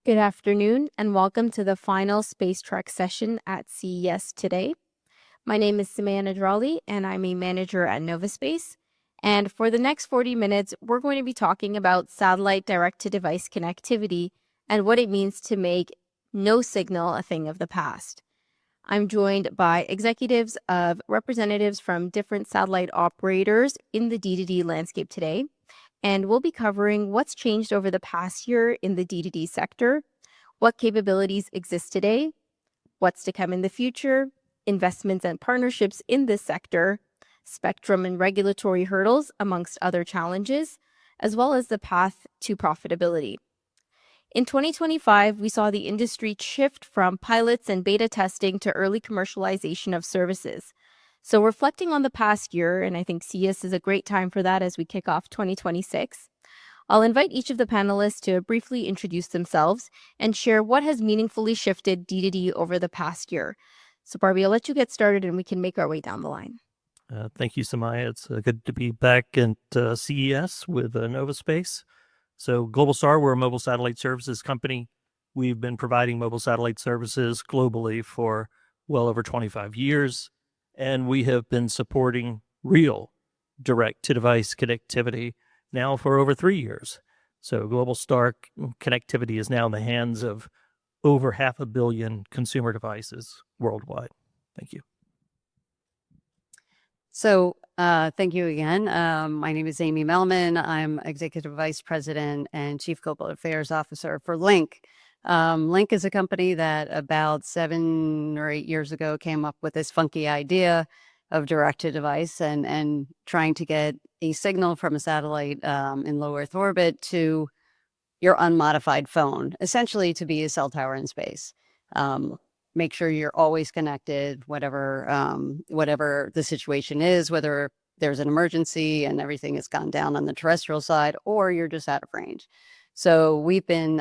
Good afternoon, and welcome to the final Space Trek session at CES today. My name is Samantha, and I'm a manager at Novaspace. And for the next 40 minutes, we're going to be talking about satellite direct-to-device connectivity and what it means to make no signal a thing of the past. I'm joined by executives of representatives from different satellite operators in the D2D landscape today. And we'll be covering what's changed over the past year in the D2D sector, what capabilities exist today, what's to come in the future, investments and partnerships in this sector, spectrum and regulatory hurdles, amongst other challenges, as well as the path to profitability. In 2025, we saw the industry shift from pilots and beta testing to early commercialization of services. So reflecting on the past year, and I think CES is a great time for that as we kick off 2026, I'll invite each of the panelists to briefly introduce themselves and share what has meaningfully shifted D2D over the past year. So Barbie, I'll let you get started and we can make our way down the line. Thank you, Samaya. It's good to be back at CES with Novaspace. So Globalstar, we're a mobile satellite services company. We've been providing mobile satellite services globally for well over 25 years. And we have been supporting real direct-to-device connectivity now for over 3 years. So Globalstar connectivity is now in the hands of over 500 million consumer devices worldwide. Thank you. So thank you again. My name is Amy Melman. I'm Executive Vice President and Chief Global Affairs Officer for Lynk. Lynk is a company that about 7 or 8 years ago came up with this funky idea of direct-to-device and trying to get a signal from a satellite in low Earth orbit to your unmodified phone, essentially to be a cell tower in space. Make sure you're always connected, whatever the situation is, whether there's an emergency and everything has gone down on the terrestrial side, or you're just out of range. So we've been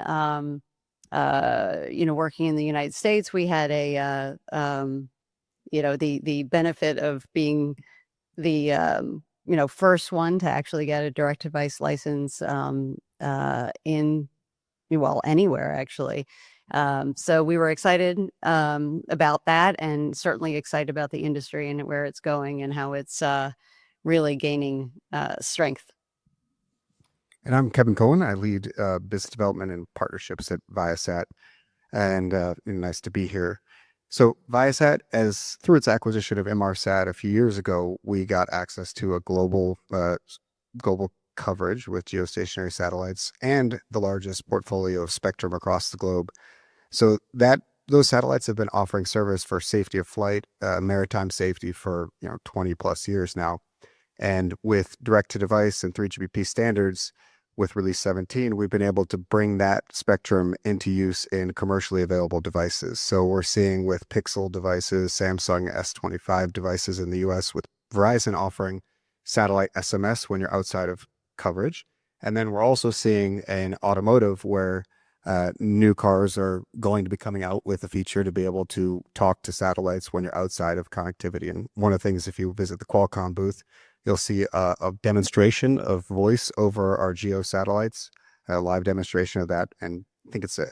working in the United States. We had the benefit of being the, first one to actually get a direct device license anywhere actually. So we were excited about that, and certainly excited about the industry and where it's going and how it's really gaining strength. And I'm Kevin Cohen. I lead business development and partnerships at Viasat, and nice to be here. So Viasat, through its acquisition of Inmarsat a few years ago, we got access to a global coverage with geostationary satellites and the largest portfolio of spectrum across the globe. So those satellites have been offering service for safety of flight, maritime safety for 20 plus years now. And with direct-to-device and 3GPP standards, with Release 17, we've been able to bring that spectrum into use in commercially available devices. So we're seeing with Pixel devices, Samsung S25 devices in the US, with Verizon offering satellite SMS when you're outside of coverage. And then we're also seeing in automotive where new cars are going to be coming out with a feature to be able to talk to satellites when you're outside of connectivity. And one of the things, if you visit the Qualcomm booth, you'll see a demonstration of voice over our geo satellites, a live demonstration of that. And I think it's a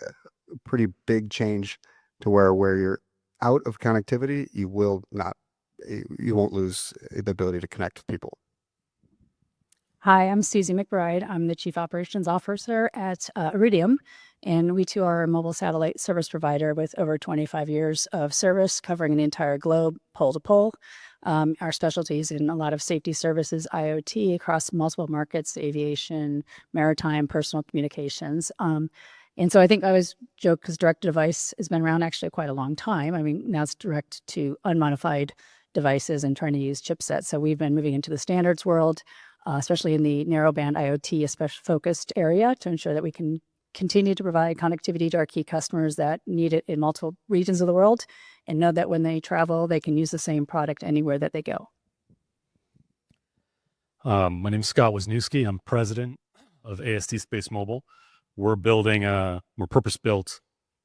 pretty big change to where you're out of connectivity, you won't lose the ability to connect with people. Hi, I'm Susie McBride. I'm the Chief Operations Officer at Iridium, and we too are a mobile satellite service provider with over 25 years of service covering the entire globe, pole to pole. Our specialties in a lot of safety services, IoT across multiple markets, aviation, maritime, personal communications. And so I think I always joke because direct-to-device has been around actually quite a long time. I mean, now it's direct to unmodified devices and trying to use chipsets. So we've been moving into the standards world, especially in the narrowband IoT focused area, to ensure that we can continue to provide connectivity to our key customers that need it in multiple regions of the world, and know that when they travel, they can use the same product anywhere that they go. My name is Scott Wisniewski. I'm president of AST SpaceMobile. We're building a more purpose-built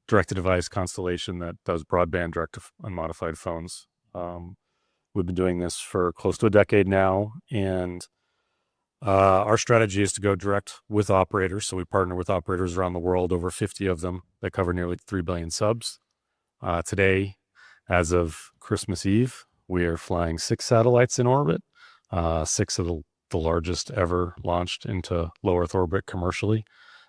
direct-to-device constellation that does broadband direct to unmodified phones. We've been doing this for close to a decade now, and Our strategy is to go direct with operators. So we partner with operators around the world, over 50 of them that cover nearly 3 billion subs. Today, as of Christmas Eve, we are flying 6 satellites in orbit, 6 of the largest ever launched into low Earth orbit commercially.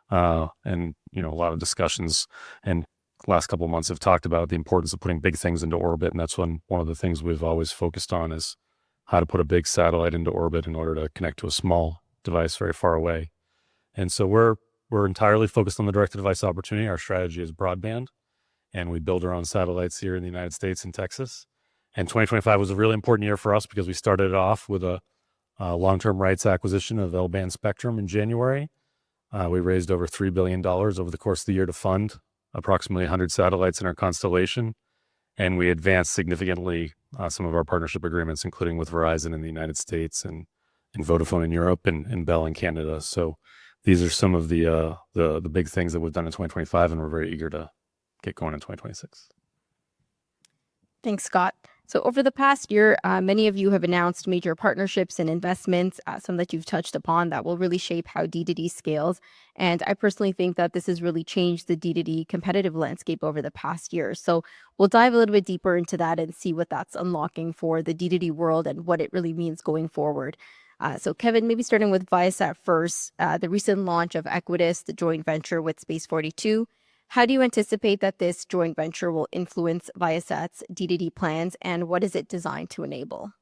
And, a lot of discussions and last couple of months have talked about the importance of putting big things into orbit. And that's one of the things we've always focused on is how to put a big satellite into orbit in order to connect to a small device very far away. And so we're entirely focused on the direct-to-device opportunity. Our strategy is broadband, and we build our own satellites here in the United States and Texas. And 2025 was a really important year for us because we started it off with a long-term rights acquisition of L-band spectrum in January. We raised over $3 billion over the course of the year to fund approximately 100 satellites in our constellation. And we advanced significantly some of our partnership agreements, including with Verizon in the United States and Vodafone in Europe and Bell in Canada. So these are some of the big things that we've done in 2025, and we're very eager to get going in 2026. Thanks, Scott. So over the past year, many of you have announced major partnerships and investments, some that you've touched upon that will really shape how D2D scales. And I personally think that this has really changed the D2D competitive landscape over the past year. So we'll dive a little bit deeper into that and see what that's unlocking for the D2D world and what it really means going forward. So Kevin, maybe starting with Viasat first, the recent launch of Equitas, the joint venture with Space 42. How do you anticipate that this joint venture will influence Viasat's D2D plans, and what is it designed to enable?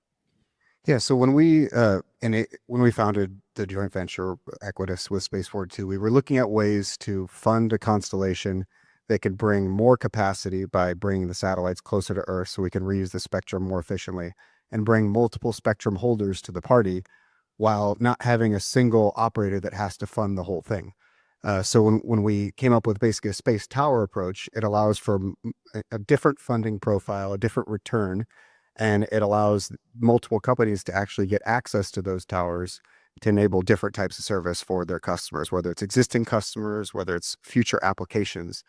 Yeah, so when we founded the joint venture Equitas with Space 42, we were looking at ways to fund a constellation that could bring more capacity by bringing the satellites closer to Earth so we can reuse the spectrum more efficiently and bring multiple spectrum holders to the party while not having a single operator that has to fund the whole thing. So when we came up with basically a space tower approach, it allows for a different funding profile, a different return, and it allows multiple companies to actually get access to those towers to enable different types of service for their customers, whether it's existing customers, whether it's future applications.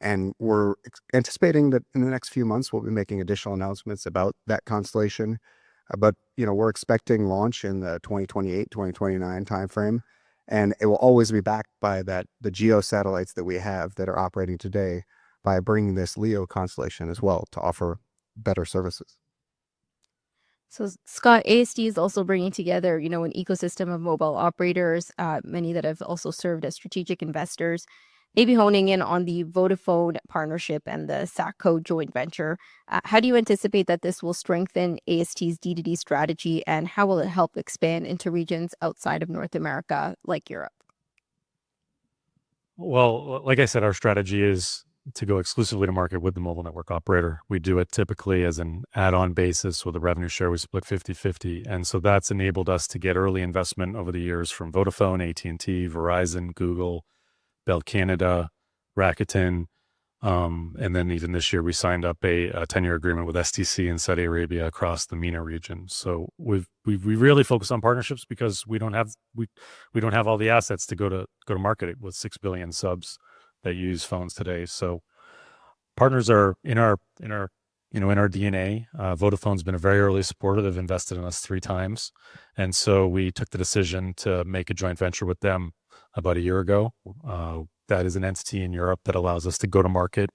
And we're anticipating that in the next few months, we'll be making additional announcements about that constellation. But, we're expecting launch in the 2028, 2029 timeframe. And it will always be backed by the GEO satellites that we have that are operating today by bringing this LEO constellation as well to offer better services. So Scott, AST is also bringing together, an ecosystem of mobile operators, many that have also served as strategic investors, maybe honing in on the Vodafone partnership and the SATCO joint venture. How do you anticipate that this will strengthen AST's D2D strategy, and how will it help expand into regions outside of North America, like Europe? Well, like I said, our strategy is to go exclusively to market with the mobile network operator. We do it typically as an add-on basis with a revenue share. We split 50-50. And so that's enabled us to get early investment over the years from Vodafone, AT&T, Verizon, Google, Bell Canada, Rakuten. And then even this year, we signed up a 10-year agreement with STC in Saudi Arabia across the MENA region. So we really focus on partnerships because we don't have all the assets to go to market with 6 billion subs that use phones today. So partners are in our DNA. Vodafone's been a very early supporter. They've invested in us 3 times, and so we took the decision to make a joint venture with them about a year ago. That is an entity in Europe that allows us to go to market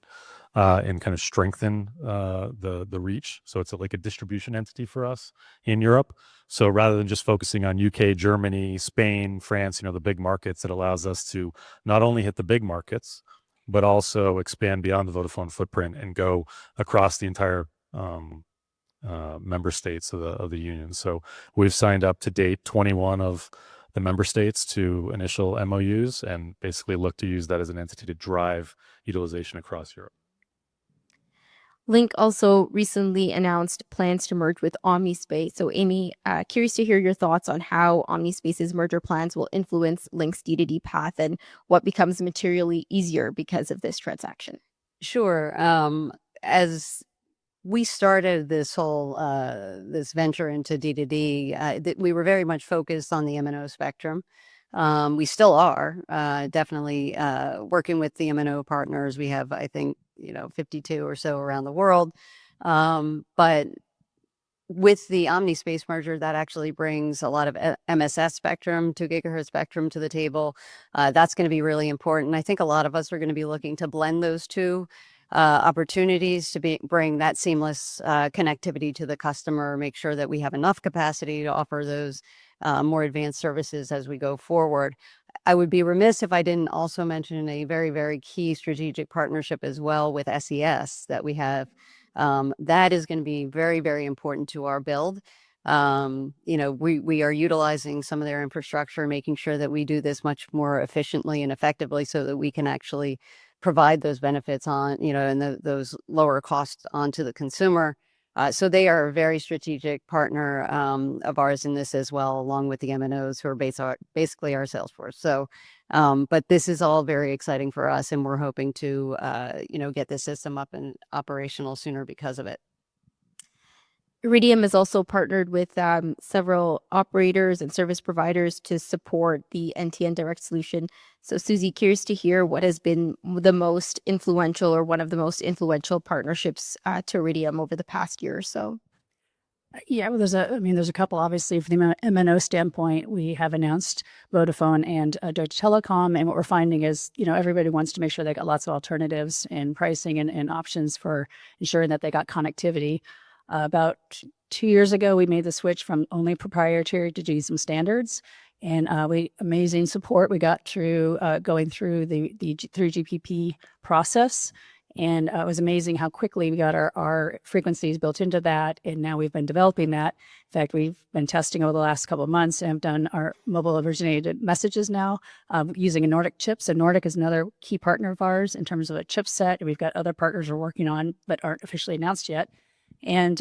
and kind of strengthen the reach. So it's like a distribution entity for us in Europe. So rather than just focusing on UK, Germany, Spain, France, the big markets, it allows us to not only hit the big markets, but also expand beyond the Vodafone footprint and go across the entire member states of the union. So we've signed up to date 21 of the member states to initial MOUs and basically look to use that as an entity to drive utilization across Europe. Lynk also recently announced plans to merge with Omnispace. So Amy, curious to hear your thoughts on how Omnispace's merger plans will influence Lynk's D2D path and what becomes materially easier because of this transaction. Sure. As we started this whole this venture into D2D, we were very much focused on the MNO spectrum. We still are definitely working with the MNO partners. We have, I think, 52 or so around the world. But with the Omnispace merger, that actually brings a lot of MSS spectrum, 2 gigahertz spectrum to the table. That's going to be really important. I think a lot of us are going to be looking to blend those two opportunities to bring that seamless connectivity to the customer, make sure that we have enough capacity to offer those more advanced services as we go forward. I would be remiss if I didn't also mention a very, very key strategic partnership as well with SES that we have. That is going to be very, very important to our build. We are utilizing some of their infrastructure, making sure that we do this much more efficiently and effectively so that we can actually provide those benefits on, and those lower costs onto the consumer. So they are a very strategic partner of ours in this as well, along with the MNOs who are basically our sales force. So, but this is all very exciting for us, and we're hoping to, get this system up and operational sooner because of it. Iridium has also partnered with several operators and service providers to support the NTN direct solution. So, Susie, curious to hear what has been the most influential or one of the most influential partnerships to Iridium over the past year or so. Yeah, well, there's a couple. Obviously, from the MNO standpoint, we have announced Vodafone and Deutsche Telekom, and what we're finding is, everybody wants to make sure they got lots of alternatives in pricing and options for ensuring that they got connectivity. About 2 years ago, we made the switch from only proprietary to GSM standards, and amazing support we got through going through the 3GPP process. And it was amazing how quickly we got our frequencies built into that. And now we've been developing that. In fact, we've been testing over the last couple of months and have done our mobile originated messages now using a Nordic chip. So Nordic is another key partner of ours in terms of a chipset. And we've got other partners we're working on but aren't officially announced yet. And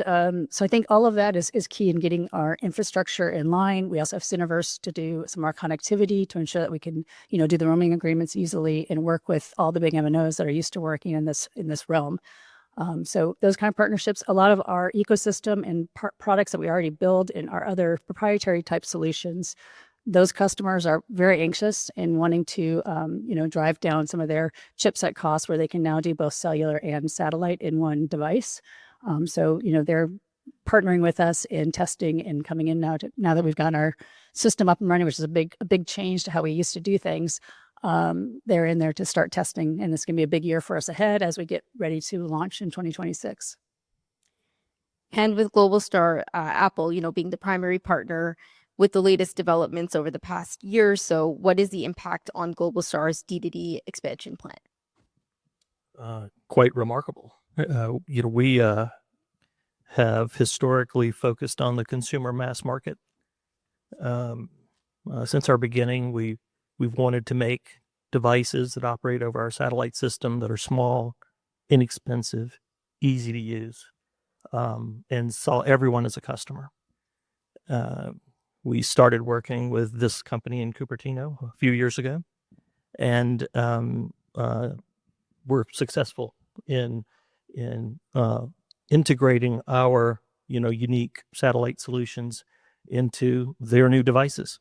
so I think all of that is key in getting our infrastructure in line. We also have Syniverse to do some of our connectivity to ensure that we can, do the roaming agreements easily and work with all the big MNOs that are used to working in this realm. So those kind of partnerships, a lot of our ecosystem and products that we already build in our other proprietary type solutions, those customers are very anxious in wanting to, drive down some of their chipset costs where they can now do both cellular and satellite in one device. So, they're partnering with us in testing and coming in now that we've got our system up and running, which is a big change to how we used to do things. They're in there to start testing, and it's going to be a big year for us ahead as we get ready to launch in 2026. And with Globalstar, Apple, being the primary partner with the latest developments over the past year or so, what is the impact on Globalstar's D2D expansion plan? Quite remarkable. We have historically focused on the consumer mass market. Since our beginning, we've wanted to make devices that operate over our satellite system that are small, inexpensive, easy to use, and saw everyone as a customer. We started working with this company in Cupertino a few years ago, and we're successful in integrating our unique satellite solutions into their new devices.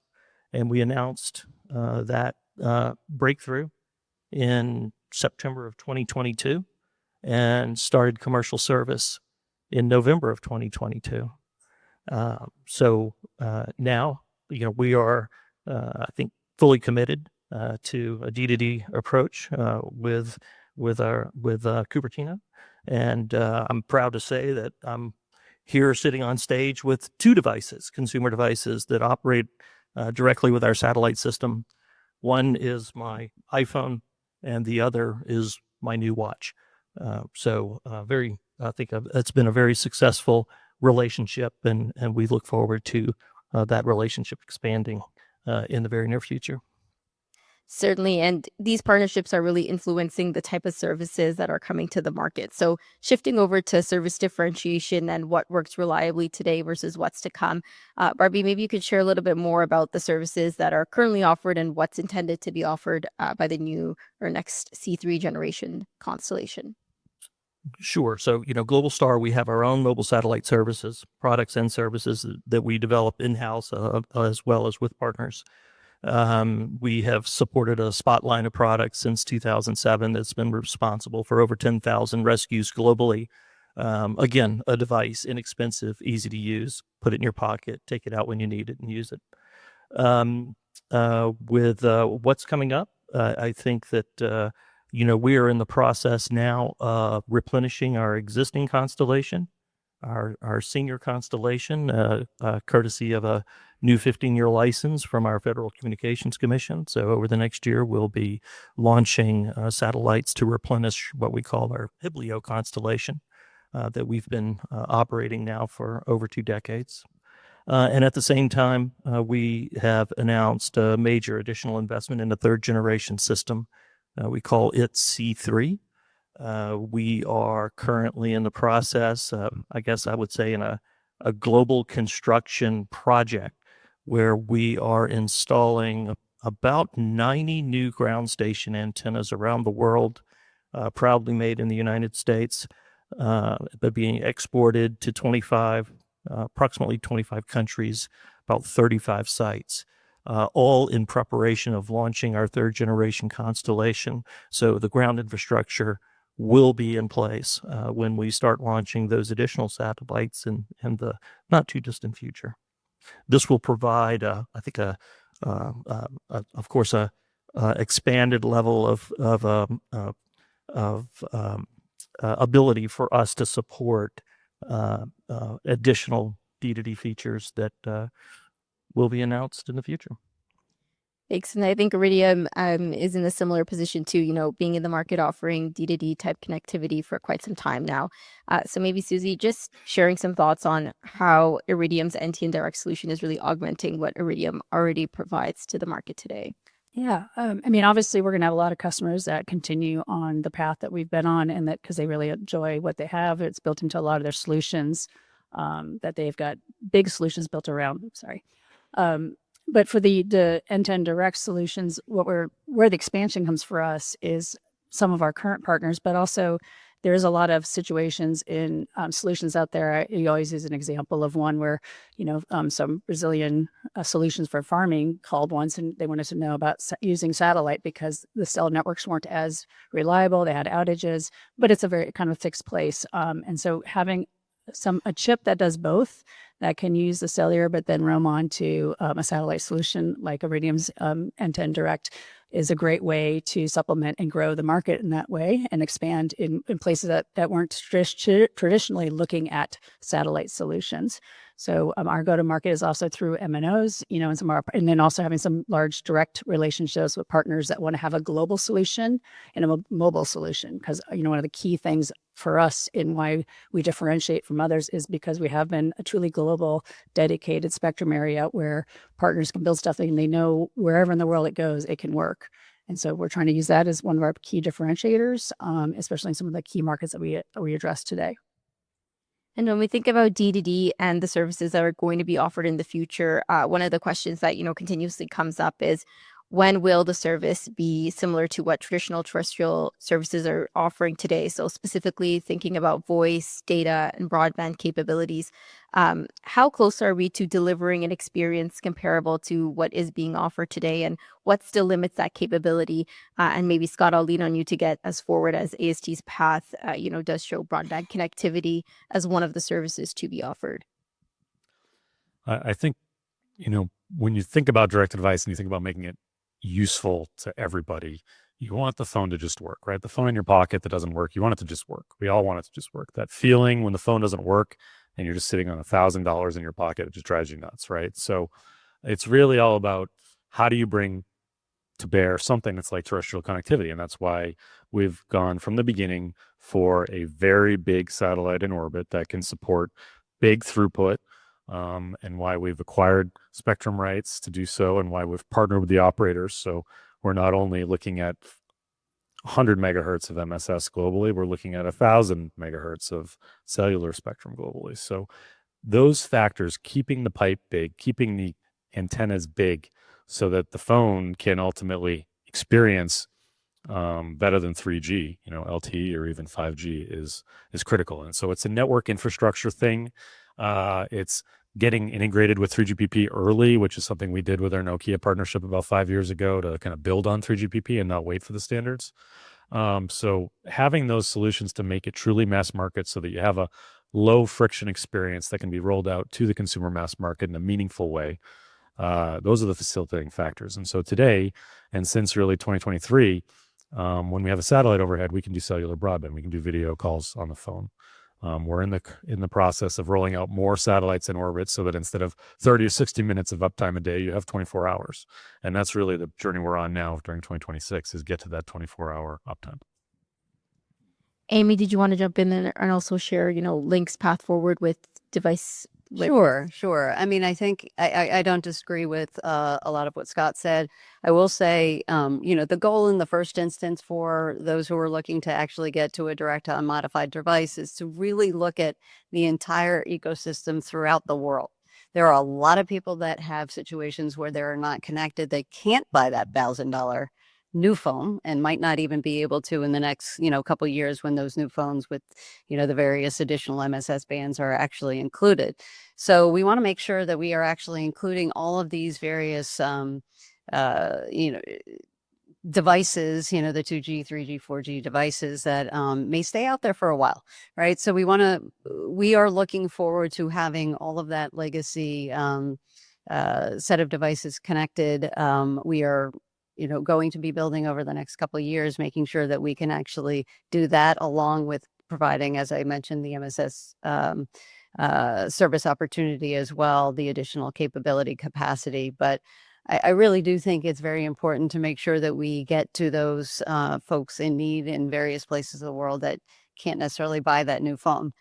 And we announced that breakthrough in September of 2022 and started commercial service in November of 2022. So now we are I think fully committed to a D2D approach with Cupertino. And I'm proud to say that I'm here sitting on stage with 2 devices, consumer devices that operate directly with our satellite system. One is my iPhone, and the other is my new watch. I think it's been a very successful relationship, and we look forward to that relationship expanding in the very near future. Certainly. And these partnerships are really influencing the type of services that are coming to the market. So shifting over to service differentiation and what works reliably today versus what's to come. Barbie, maybe you could share a little bit more about the services that are currently offered and what's intended to be offered by the new or next C3 generation constellation. Sure. So, Globalstar, we have our own mobile satellite services, products and services that we develop in-house as well as with partners. We have supported a spotlight of products since 2007 that's been responsible for over 10,000 rescues globally. Again, a device, inexpensive, easy to use, put it in your pocket, take it out when you need it and use it. With what's coming up, I think that, we are in the process now of replenishing our existing constellation, our senior constellation, courtesy of a new 15-year license from our Federal Communications Commission. So over the next year, we'll be launching satellites to replenish what we call our Hiblio constellation that we've been operating now for over 2 decades. And at the same time, we have announced a major additional investment in a 3rd-generation system. We call it C3. We are currently in the process, I guess I would say, in a global construction project where we are installing about 90 new ground station antennas around the world, proudly made in the United States, but being exported to approximately 25 countries, about 35 sites, all in preparation of launching our 3rd-generation constellation. So the ground infrastructure will be in place when we start launching those additional satellites in the not too distant future. This will provide, I think, of course, a expanded level of ability for us to support additional D2D features that will be announced in the future. Thanks. And I think Iridium is in a similar position to, being in the market offering D2D type connectivity for quite some time now. So maybe Susie, just sharing some thoughts on how Iridium's NT and direct solution is really augmenting what Iridium already provides to the market today. Yeah. Obviously, we're going to have a lot of customers that continue on the path that we've been on, and that because they really enjoy what they have. It's built into a lot of their solutions, that they've got big solutions built around. But for the end-to-end direct solutions, where the expansion comes for us is some of our current partners, but also there's a lot of situations in solutions out there. You always use an example of one where, some Brazilian solutions for farming called once, and they wanted to know about using satellite because the cell networks weren't as reliable. They had outages, but it's a very kind of fixed place. And so having a chip that does both, that can use the cellular but then roam on to a satellite solution like Iridium's end-to-end direct, is a great way to supplement and grow the market in that way and expand in places that weren't traditionally looking at satellite solutions. So our go-to-market is also through MNOs, and then also having some large direct relationships with partners that want to have a global solution and a mobile solution. Because, one of the key things for us in why we differentiate from others is because we have been a truly global, dedicated spectrum area where partners can build stuff and they know wherever in the world it goes, it can work. And so we're trying to use that as one of our key differentiators, especially in some of the key markets that we address today. And when we think about D2D and the services that are going to be offered in the future, one of the questions that, continuously comes up is, when will the service be similar to what traditional terrestrial services are offering today? So specifically thinking about voice, data, and broadband capabilities, how close are we to delivering an experience comparable to what is being offered today, and what still limits that capability? And maybe, Scott, I'll lean on you to get as forward as AST's path, does show broadband connectivity as one of the services to be offered. I think, when you think about direct-to-device and you think about making it useful to everybody, you want the phone to just work, right? The phone in your pocket that doesn't work, you want it to just work. We all want it to just work. That feeling when the phone doesn't work and you're just sitting on $1,000 in your pocket, it just drives you nuts, right? So it's really all about how do you bring to bear something that's like terrestrial connectivity. And that's why we've gone from the beginning for a very big satellite in orbit that can support big throughput, and why we've acquired spectrum rights to do so, and why we've partnered with the operators. So we're not only looking at 100 megahertz of MSS globally, we're looking at 1,000 megahertz of cellular spectrum globally. So those factors, keeping the pipe big, keeping the antennas big, so that the phone can ultimately experience better than 3G, LTE or even 5G is critical. And so it's a network infrastructure thing. It's getting integrated with 3GPP early, which is something we did with our Nokia partnership about 5 years ago to kind of build on 3GPP and not wait for the standards. So having those solutions to make it truly mass market so that you have a low friction experience that can be rolled out to the consumer mass market in a meaningful way, those are the facilitating factors. And so today, and since early 2023, when we have a satellite overhead, we can do cellular broadband. We can do video calls on the phone. We're in the process of rolling out more satellites in orbit so that instead of 30 or 60 minutes of uptime a day, you have 24 hours. And that's really the journey we're on now during 2026, is get to that 24-hour uptime. Amy, did you want to jump in there and also share, Lynk's path forward with device? Sure. I mean, I think I don't disagree with a lot of what Scott said. I will say, the goal in the first instance for those who are looking to actually get to a direct to unmodified device is to really look at the entire ecosystem throughout the world. There are a lot of people that have situations where they're not connected. They can't buy that $1,000 new phone and might not even be able to in the next, couple of years when those new phones with, the various additional MSS bands are actually included. So we want to make sure that we are actually including all of these various, devices, the 2G, 3G, 4G devices that may stay out there for a while, right? So we are looking forward to having all of that legacy set of devices connected. We are going to be building over the next couple of years, making sure that we can actually do that, along with providing, as I mentioned, the MSS service opportunity as well, the additional capability capacity. But I really do think it's very important to make sure that we get to those folks in need in various places of the world that can't necessarily buy that new phone.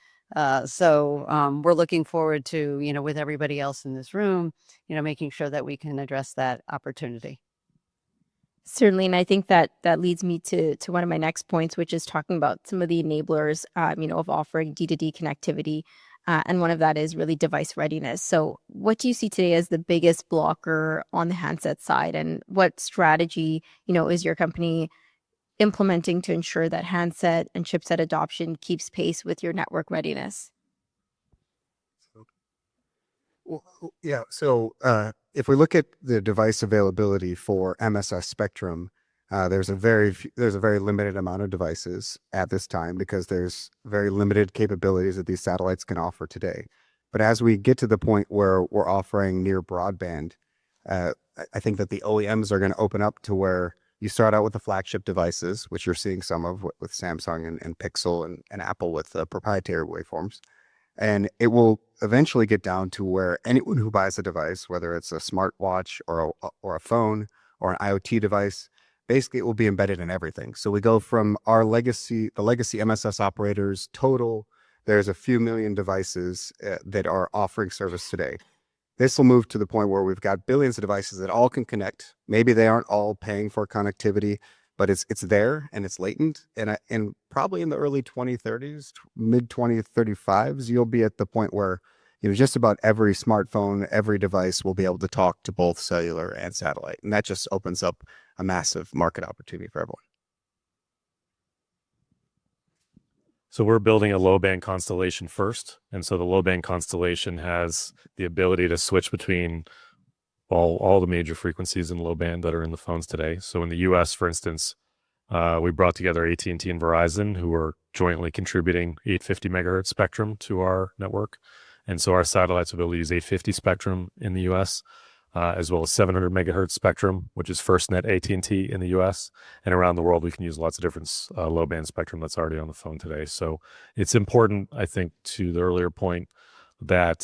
So we're looking forward to, with everybody else in this room, making sure that we can address that opportunity. Certainly, and I think that leads me to one of my next points, which is talking about some of the enablers, of offering D2D connectivity, and one of that is really device readiness. So, what do you see today as the biggest blocker on the handset side, and what strategy, is your company implementing to ensure that handset and chipset adoption keeps pace with your network readiness? Well, yeah. So if we look at the device availability for MSS spectrum, there's a very limited amount of devices at this time because there's very limited capabilities that these satellites can offer today. But as we get to the point where we're offering near broadband, I think that the OEMs are going to open up to where you start out with the flagship devices, which you're seeing some of with Samsung and Pixel and Apple with proprietary waveforms. And it will eventually get down to where anyone who buys a device, whether it's a smartwatch or a phone or an IoT device, basically it will be embedded in everything. So we go from the legacy MSS operators total, there's a few million devices that are offering service today. This will move to the point where we've got billions of devices that all can connect. Maybe they aren't all paying for connectivity, but it's there and it's latent. And probably in the early 2030s, mid 2035s, you'll be at the point where just about every smartphone, every device will be able to talk to both cellular and satellite, and that just opens up a massive market opportunity for everyone. So we're building a low-band constellation first, and so the low-band constellation has the ability to switch between all the major frequencies in low band that are in the phones today. So in the U.S., for instance, we brought together AT&T and Verizon, who are jointly contributing 850 megahertz spectrum to our network, and so our satellites will be able to use 850 spectrum in the U.S. As well as 700 megahertz spectrum, which is FirstNet AT&T in the U.S. And around the world, we can use lots of different low-band spectrum that's already on the phone today. So it's important, I think, to the earlier point that,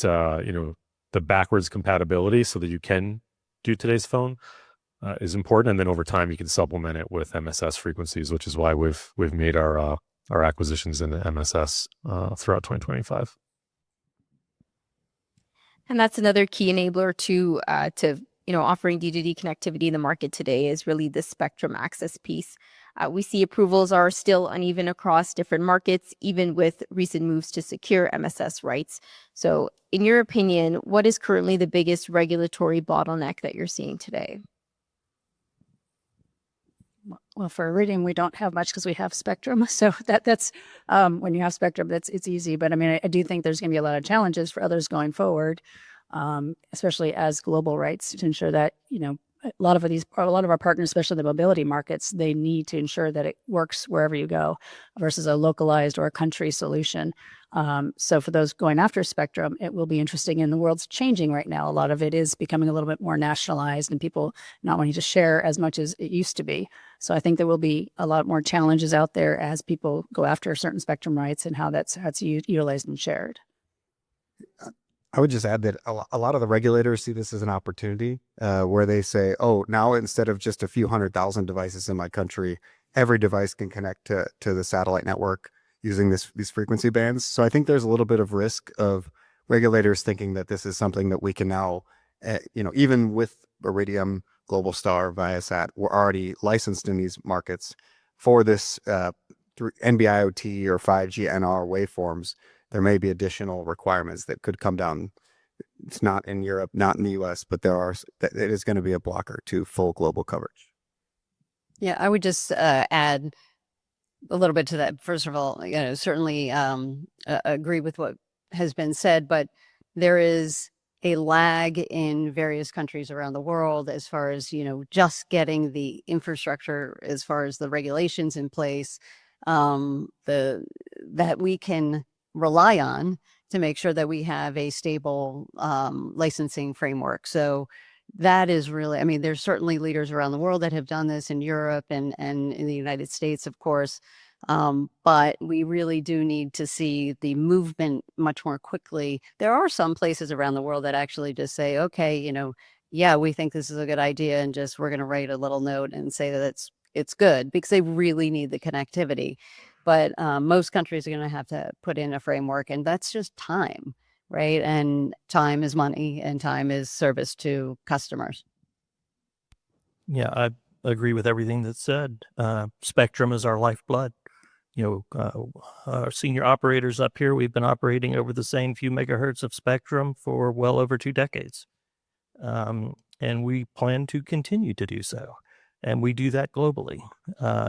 the backwards compatibility so that you can do today's phone is important. And then over time, you can supplement it with MSS frequencies, which is why we've made our acquisitions in the MSS throughout 2025. And that's another key enabler to offering D2D connectivity in the market today is really the spectrum access piece. We see approvals are still uneven across different markets, even with recent moves to secure MSS rights. So in your opinion, what is currently the biggest regulatory bottleneck that you're seeing today? Well, for Iridium, we don't have much because we have spectrum. So that's when you have spectrum, it's easy. But I mean, I do think there's going to be a lot of challenges for others going forward, especially as global rights to ensure that, a lot of our partners, especially the mobility markets, they need to ensure that it works wherever you go versus a localized or a country solution. So for those going after spectrum, it will be interesting. And the world's changing right now. A lot of it is becoming a little bit more nationalized and people not wanting to share as much as it used to be. So I think there will be a lot more challenges out there as people go after certain spectrum rights and how that's utilized and shared. I would just add that a lot of the regulators see this as an opportunity where they say, oh, now instead of just a few 100,000 devices in my country, every device can connect to the satellite network using these frequency bands. So I think there's a little bit of risk of regulators thinking that this is something that we can now, even with Iridium, Globalstar, Viasat, we're already licensed in these markets for this through NB-IoT or 5G NR waveforms. There may be additional requirements that could come down. It's not in Europe, not in the US, but it is going to be a blocker to full global coverage. Yeah, I would just add a little bit to that. First of all, certainly agree with what has been said, but there is a lag in various countries around the world as far as, just getting the infrastructure, as far as the regulations in place, that we can rely on to make sure that we have a stable licensing framework. So that is really, there's certainly leaders around the world that have done this in Europe and in the United States, of course. But we really do need to see the movement much more quickly. There are some places around the world that actually just say, okay, yeah, we think this is a good idea, and just we're going to write a little note and say that it's good, because they really need the connectivity. But most countries are going to have to put in a framework, and that's just time, right? And time is money, and time is service to customers. Yeah, I agree with everything that's said. Spectrum is our lifeblood. Our senior operators up here, we've been operating over the same few megahertz of spectrum for well over 2 decades. And we plan to continue to do so. And we do that globally.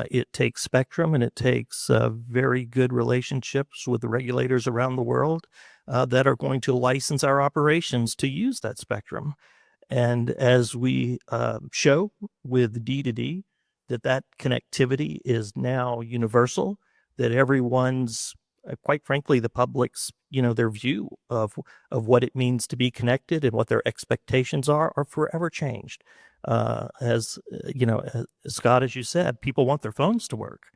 It takes spectrum, and it takes very good relationships with the regulators around the world that are going to license our operations to use that spectrum. And as we show with D2D, that connectivity is now universal, that everyone's, quite frankly, the public's, their view of what it means to be connected and what their expectations are forever changed. As Scott, as you said, people want their phones to work,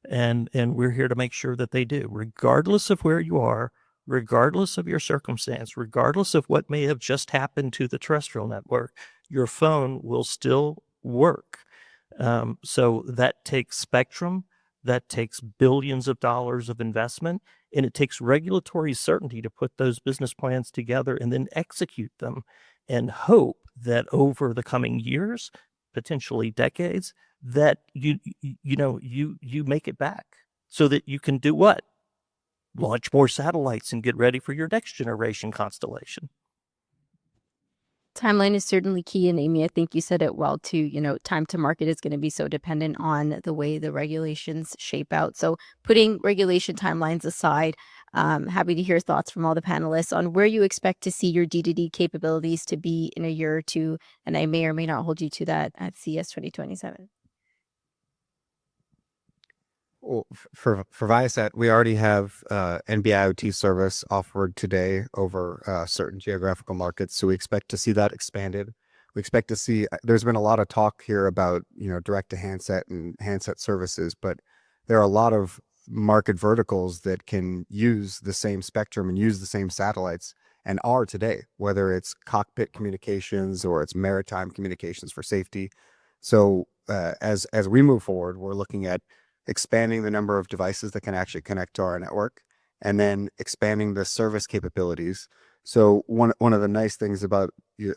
and we're here to make sure that they do, regardless of where you are, regardless of your circumstance, regardless of what may have just happened to the terrestrial network, your phone will still work. So that takes spectrum, that takes billions of dollars of investment, and it takes regulatory certainty to put those business plans together and then execute them, and hope that over the coming years, potentially decades, that you make it back so that you can do what? Launch more satellites and get ready for your next generation constellation. Timeline is certainly key, and Amy, I think you said it well too. Time to market is going to be so dependent on the way the regulations shape out. So putting regulation timelines aside, happy to hear thoughts from all the panelists on where you expect to see your D2D capabilities to be in a year or two, and I may or may not hold you to that at CES 2027. Well, for Viasat, we already have NB-IoT service offered today over certain geographical markets, so we expect to see that expanded. We expect to see, there's been a lot of talk here about, direct to handset and handset services, but there are a lot of market verticals that can use the same spectrum and use the same satellites, and are today, whether it's cockpit communications or it's maritime communications for safety. So as we move forward, we're looking at expanding the number of devices that can actually connect to our network, and then expanding the service capabilities. So one of the nice things about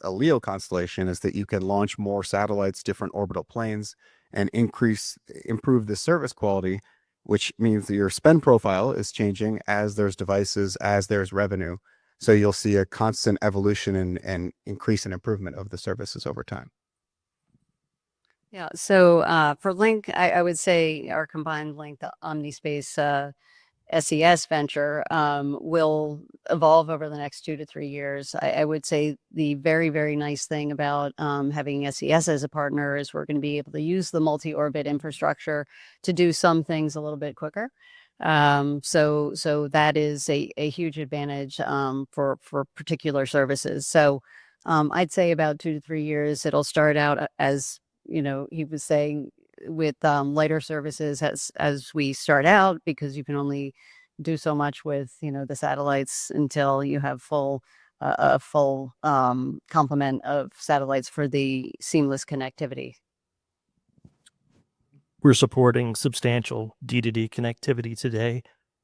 a LEO constellation is that you can launch more satellites, different orbital planes, and improve the service quality, which means that your spend profile is changing as there's devices, as there's revenue. So you'll see a constant evolution and increase and improvement of the services over time. Yeah. So for Lynk, I would say our combined Lynk, the Omnispace SES venture will evolve over the next 2 to 3 years. I would say the very, very nice thing about having SES as a partner is we're going to be able to use the multi-orbit infrastructure to do some things a little bit quicker. So that is a huge advantage for particular services. So I'd say about 2 to 3 years, it'll start out as, he was saying, with lighter services as we start out, because you can only do so much with the satellites until you have a full complement of satellites for the seamless connectivity. We're supporting substantial D2D connectivity today,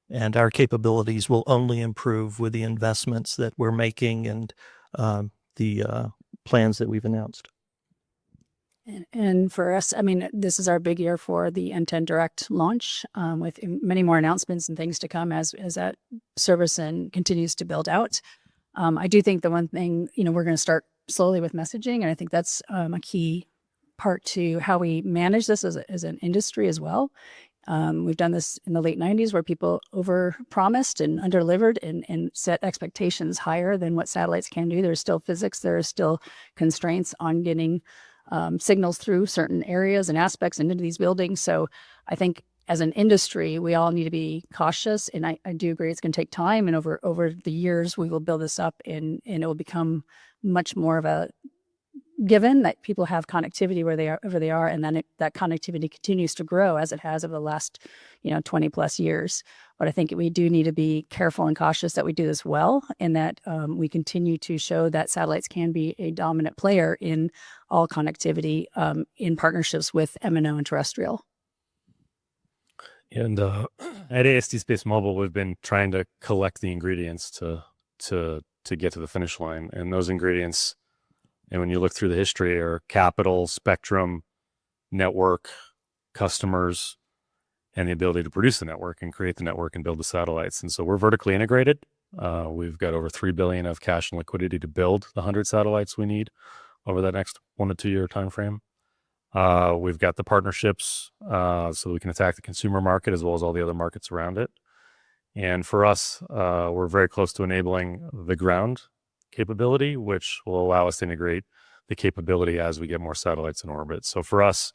and our capabilities will only improve with the investments that we're making and the plans that we've announced. And for us, I mean, this is our big year for the N10 Direct launch, with many more announcements and things to come as that service and continues to build out. I do think the one thing, we're going to start slowly with messaging, and I think that's a key part to how we manage this as an industry as well. We've done this in the late 90s where people over-promised and under-delivered and set expectations higher than what satellites can do. There's still physics. There are still constraints on getting signals through certain areas and aspects and into these buildings. So I think as an industry, we all need to be cautious. And I do agree it's going to take time. And over the years, we will build this up and it will become much more of a given that people have connectivity wherever they are, and then that connectivity continues to grow as it has over the last 20 plus years. But I think we do need to be careful and cautious that we do this well, and that we continue to show that satellites can be a dominant player in all connectivity in partnerships with MNO and terrestrial. And at AST SpaceMobile, we've been trying to collect the ingredients to get to the finish line, and those ingredients, and when you look through the history, are capital, spectrum, network, customers, and the ability to produce the network and create the network and build the satellites. And so we're vertically integrated. We've got over $3 billion of cash and liquidity to build the 100 satellites we need over that next 1 to 2 year time frame. We've got the partnerships so we can attack the consumer market as well as all the other markets around it. And for us, we're very close to enabling the ground capability, which will allow us to integrate the capability as we get more satellites in orbit. So for us,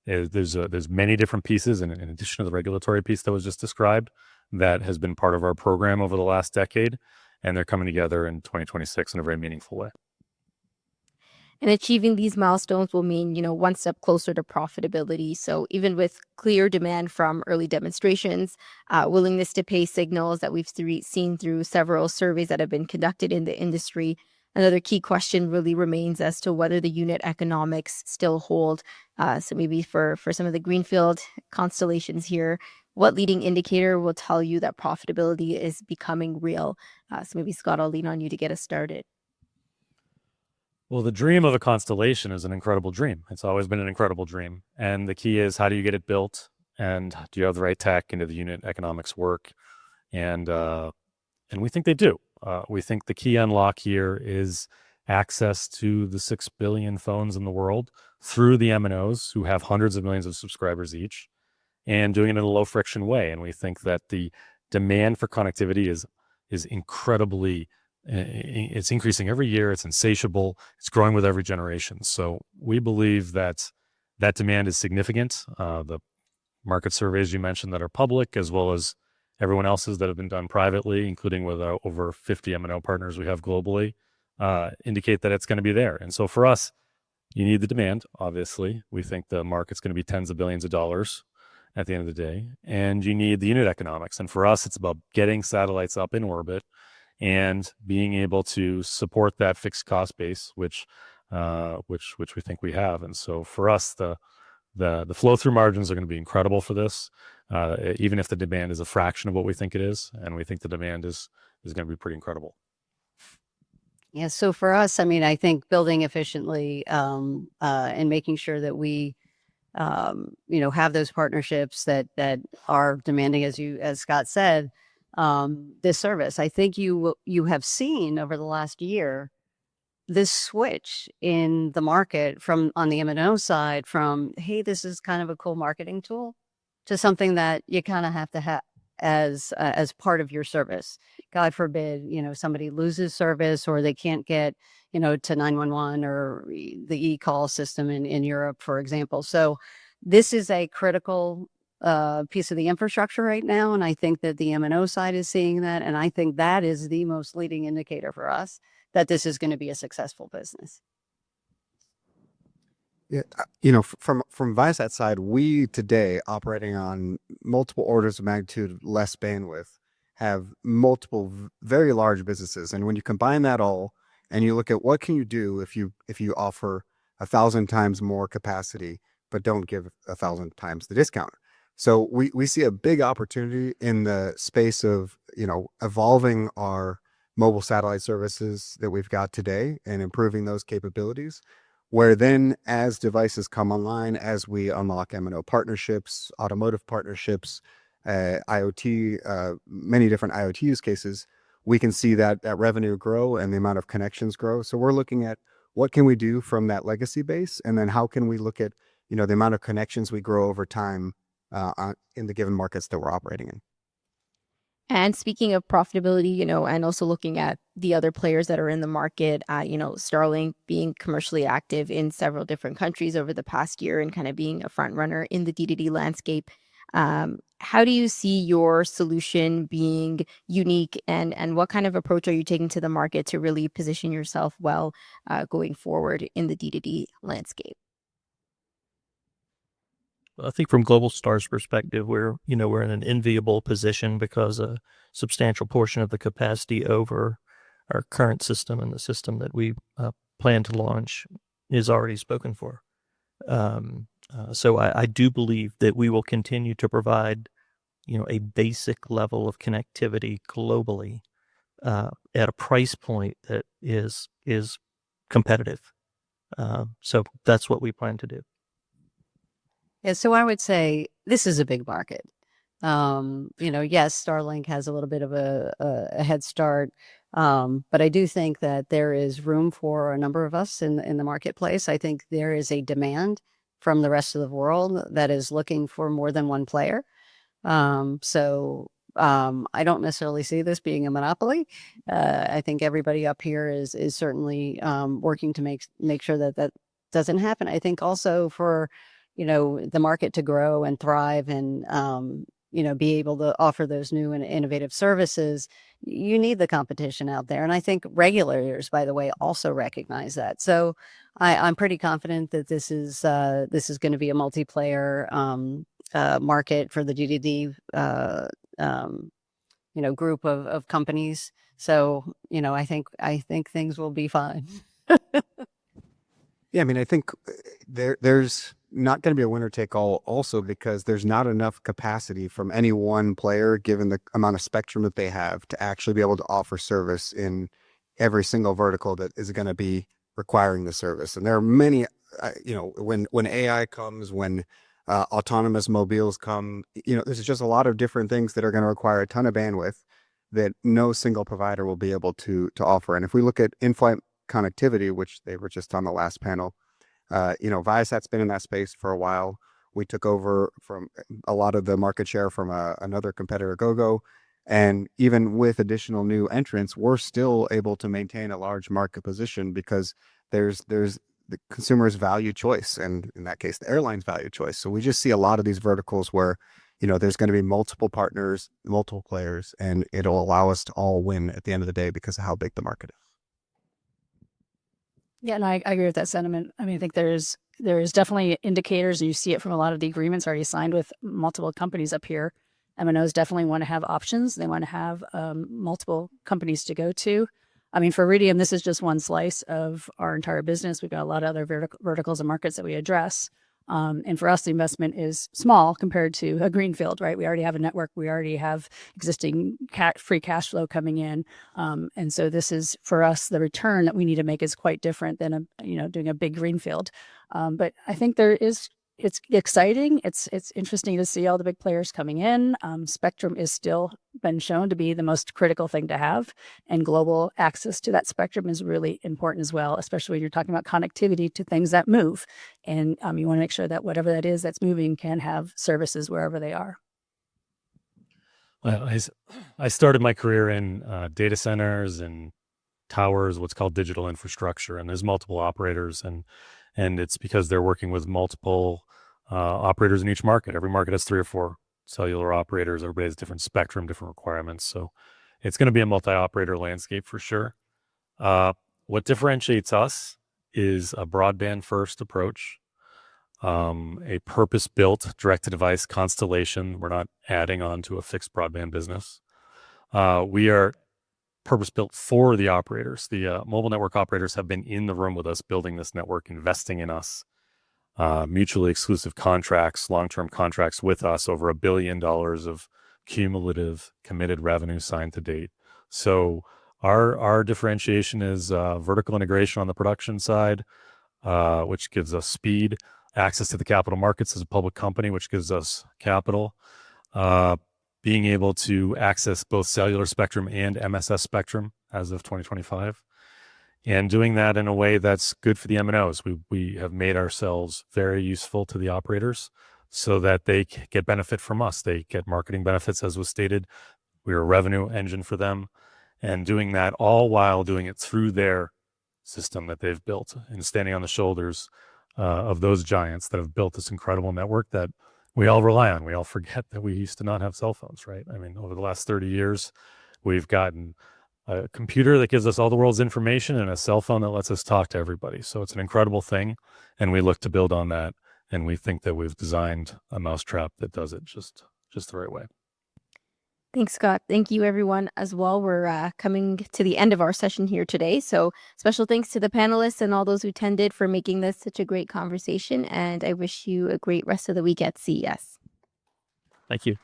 there's many different pieces, and in addition to the regulatory piece that was just described, that has been part of our program over the last decade, and they're coming together in 2026 in a very meaningful way. And achieving these milestones will mean, one step closer to profitability. So even with clear demand from early demonstrations, willingness to pay signals that we've seen through several surveys that have been conducted in the industry, another key question really remains as to whether the unit economics still hold. So maybe for some of the greenfield constellations here, what leading indicator will tell you that profitability is becoming real? So maybe, Scott, I'll lean on you to get us started. Well, the dream of a constellation is an incredible dream. It's always been an incredible dream. And the key is, how do you get it built? And do you have the right tech, and do the unit economics work? And we think they do. We think the key unlock here is access to the 6 billion phones in the world through the MNOs, who have hundreds of millions of subscribers each, and doing it in a low friction way. And we think that the demand for connectivity is incredibly it's increasing every year. It's insatiable. It's growing with every generation. So we believe that demand is significant. The market surveys you mentioned that are public, as well as everyone else's that have been done privately, including with over 50 MNO partners we have globally, indicate that it's going to be there. And so for us, you need the demand, obviously. We think the market's going to be tens of billions of dollars at the end of the day. And you need the unit economics. And for us, it's about getting satellites up in orbit and being able to support that fixed cost base, which we think we have. And so for us, the flow through margins are going to be incredible for this, even if the demand is a fraction of what we think it is. And we think the demand is going to be pretty incredible. Yeah. So for us, I mean, I think building efficiently and making sure that we have those partnerships that are demanding, as Scott said, this service. I think you have seen over the last year this switch in the market from, on the MNO side, from, hey, this is kind of a cool marketing tool, to something that you kind of have to have. as part of your service. God forbid, somebody loses service or they can't get, to 911 or the e-call system in Europe, for example. So this is a critical piece of the infrastructure right now. And I think that the M&O side is seeing that. And I think that is the most leading indicator for us that this is going to be a successful business. Yeah, from Viasat side, we today operating on multiple orders of magnitude less bandwidth have multiple very large businesses, and when you combine that all and you look at what can you do if you offer 1,000 times more capacity but don't give 1,000 times the discount. So we see a big opportunity in the space of evolving our mobile satellite services that we've got today and improving those capabilities, where then as devices come online, as we unlock M&O partnerships, automotive partnerships, IoT, many different IoT use cases, we can see that revenue grow and the amount of connections grow. So we're looking at what can we do from that legacy base, and then how can we look at the amount of connections we grow over time in the given markets that we're operating in. And speaking of profitability, and also looking at the other players that are in the market, Starlink being commercially active in several different countries over the past year and kind of being a front runner in the D2D landscape. How do you see your solution being unique, and what kind of approach are you taking to the market to really position yourself well going forward in the D2D landscape? I think from Globalstar's perspective, we're in an enviable position because a substantial portion of the capacity over our current system and the system that we plan to launch is already spoken for. So I do believe that we will continue to provide, a basic level of connectivity globally at a price point that is competitive. So that's what we plan to do. Yeah, so I would say this is a big market. Yes, Starlink has a little bit of a head start, but I do think that there is room for a number of us in the marketplace. I think there is a demand from the rest of the world that is looking for more than one player. So I don't necessarily see this being a monopoly. I think everybody up here is certainly working to make sure that doesn't happen. I think also for the market to grow and thrive and, be able to offer those new and innovative services, you need the competition out there. And I think regulators, by the way, also recognize that. So I'm pretty confident that this is going to be a multiplayer market for the D2D, group of companies. So, I think things will be fine. Yeah, I mean, I think there's not going to be a winner take all also because there's not enough capacity from any one player, given the amount of spectrum that they have, to actually be able to offer service in every single vertical that is going to be requiring the service. And there are many, when AI comes, when autonomous mobiles come, there's just a lot of different things that are going to require a ton of bandwidth that no single provider will be able to offer. And if we look at in-flight connectivity, which they were just on the last panel, Viasat's been in that space for a while. We took over from a lot of the market share from another competitor, GoGo, and even with additional new entrants, we're still able to maintain a large market position because there's the consumer's value choice, and in that case, the airline's value choice. So we just see a lot of these verticals where there's going to be multiple partners, multiple players, and it'll allow us to all win at the end of the day because of how big the market is. Yeah, and I agree with that sentiment. I mean, I think there's definitely indicators, and you see it from a lot of the agreements already signed with multiple companies up here. MNOs definitely want to have options. They want to have multiple companies to go to. I mean, for Iridium, this is just one slice of our entire business. We've got a lot of other verticals and markets that we address. And for us, the investment is small compared to a greenfield, right? We already have a network. We already have existing free cash flow coming in. And so this is, for us, the return that we need to make is quite different than, doing a big greenfield. But I think it's exciting. It's interesting to see all the big players coming in. Spectrum is still been shown to be the most critical thing to have, and global access to that spectrum is really important as well, especially when you're talking about connectivity to things that move. And you want to make sure that whatever that is that's moving can have services wherever they are. I started my career in data centers and towers, what's called digital infrastructure, and there's multiple operators, and it's because they're working with multiple operators in each market. Every market has 3 or 4 cellular operators. Everybody has different spectrum, different requirements. So it's going to be a multi-operator landscape for sure. What differentiates us is a broadband-first approach, a purpose-built direct-to-device constellation. We're not adding on to a fixed broadband business. We are purpose-built for the operators. The mobile network operators have been in the room with us, building this network, investing in us, mutually exclusive contracts, long-term contracts with us, over $1 billion of cumulative committed revenue signed to date. So our differentiation is vertical integration on the production side, which gives us speed, access to the capital markets as a public company, which gives us capital, being able to access both cellular spectrum and MSS spectrum as of 2025, and doing that in a way that's good for the MNOs. We have made ourselves very useful to the operators so that they get benefit from us. They get marketing benefits, as was stated. We're a revenue engine for them, and doing that all while doing it through their system that they've built and standing on the shoulders of those giants that have built this incredible network that we all rely on. We all forget that we used to not have cell phones, right? I mean, over the last 30 years, we've gotten a computer that gives us all the world's information and a cell phone that lets us talk to everybody. So it's an incredible thing, and we look to build on that, and we think that we've designed a mousetrap that does it just the right way. Thanks, Scott. Thank you, everyone, as well. We're coming to the end of our session here today. So special thanks to the panelists and all those who attended for making this such a great conversation. And I wish you a great rest of the week at CES. Thank you.